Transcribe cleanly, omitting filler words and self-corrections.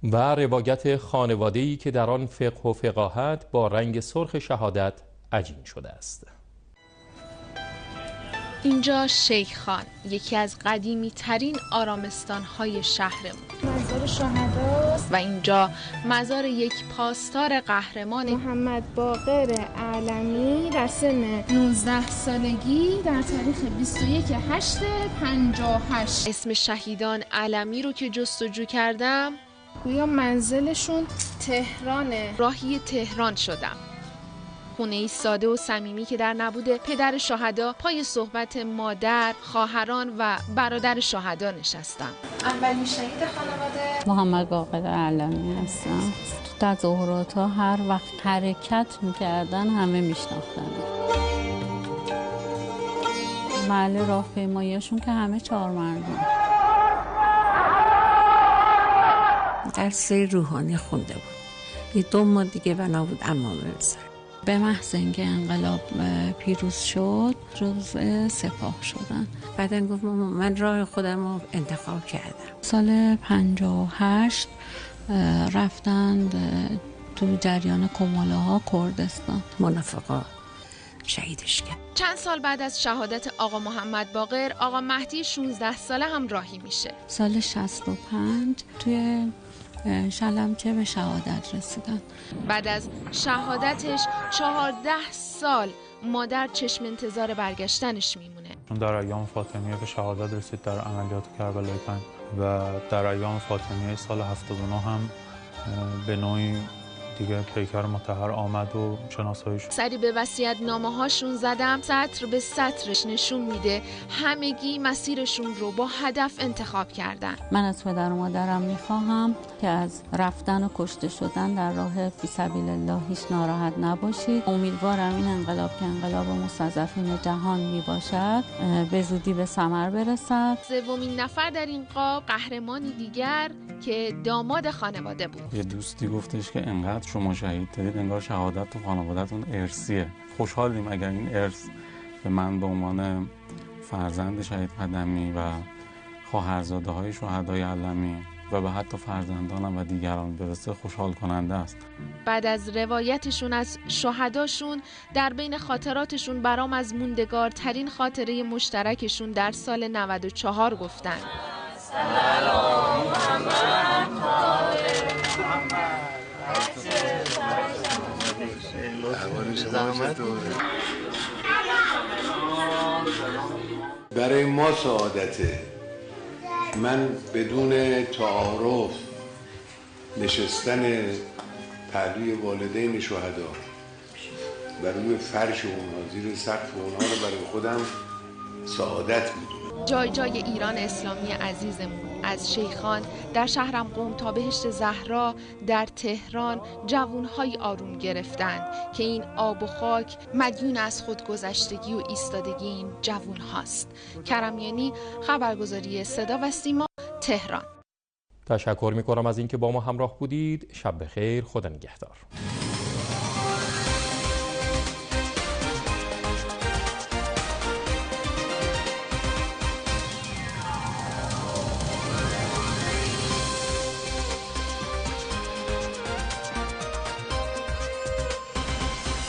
و روایت خانواده‌ای که در آن فقه و فقاهت با رنگ سرخ شهادت عجین شده است. اینجا شیخان، یکی از قدیمی ترین آرامستان‌های شهرمون. مزار شهداست. و اینجا مزار یک پاسدار قهرمان محمد باقر علمی در سن 19 سالگی در تاریخ 21/8/58. اسم شهیدان علمی رو که جستجو کردم گویا منزلشون تهرانه. راهی تهران شدم. خونه‌ای ساده و صمیمی که در نبود پدر شهدا پای صحبت مادر، خواهران و برادر شهدا نشستم. اولین شهید خانواده محمد باقر علمی هستم. تو تظاهرات‌ها هر وقت حرکت می‌کردن همه میشناختن. محل راهپیماییشون که همه چهار مردم. درس روحانی خونده بود. یه 2 ماه دیگه بنا بود اما برسه. به محض اینکه انقلاب پیروز شد جزء سپاه شدن. بعدن گفت من راه خودم رو انتخاب کردم. سال 58 رفتند تو جریان کماله ها کردستان. منافقا شهیدش کرد. چند سال بعد از شهادت آقا محمد باقر، آقا مهدی 16 ساله هم راهی میشه. سال 65 توی شلمچه به شهادت رسیدن. بعد از شهادتش 14 سال مادر چشم انتظار برگشتنش میمونه. در ایام فاطمیه به شهادت رسید در عملیات کربلای 5 و در ایام فاطمیه سال 79 هم به نوعی دیگه پیکر مطهر آمد و شناسایی شد. سری به وصیت‌نامه هاشون زدم، سطر به سطرش نشون میده همگی مسیرشون رو با هدف انتخاب کردن. من از پدر و مادرم میخواهم که از رفتن و کشته شدن در راه فی سبیل الله هیچ ناراحت نباشید. امیدوارم این انقلاب که انقلاب مستضعفین جهان میباشد به زودی به ثمر برسد. سومین نفر در این قاب قهرمانی دیگر که داماد خانواده بود. یه دوستی گفتش که انقدر شما شهید دادید انگار شهادت تو خانواده‌تون ارثیه. خوشحالیم اگر این ارث به من به عنوان فرزند شهید قدمی و خواهرزاده های شهدای علمی و به حتی فرزندانم و دیگران برسه خوشحال کننده است. بعد از روایتشون از شهداشون در بین خاطراتشون برام از موندگارترین خاطره مشترکشون در سال 94 گفتن. برای ما سعادته. من بدون تعارف نشستن پهلوی والدین شهدا و روی فرش اونها زیر سقف اونها رو برای خودم سعادت میدونم. جای جای ایران اسلامی عزیزمون، از شیخان در شهرم قم تا بهشت زهرا در تهران جوانهای آروم گرفتند که این آب و خاک مدیون از خودگذشتگی و ایستادگی این جوان هاست. کرمیانی، خبرگزاری صدا و سیما، تهران. تشکر می‌کنم از اینکه با ما همراه بودید. شب بخیر، خدا نگهدار.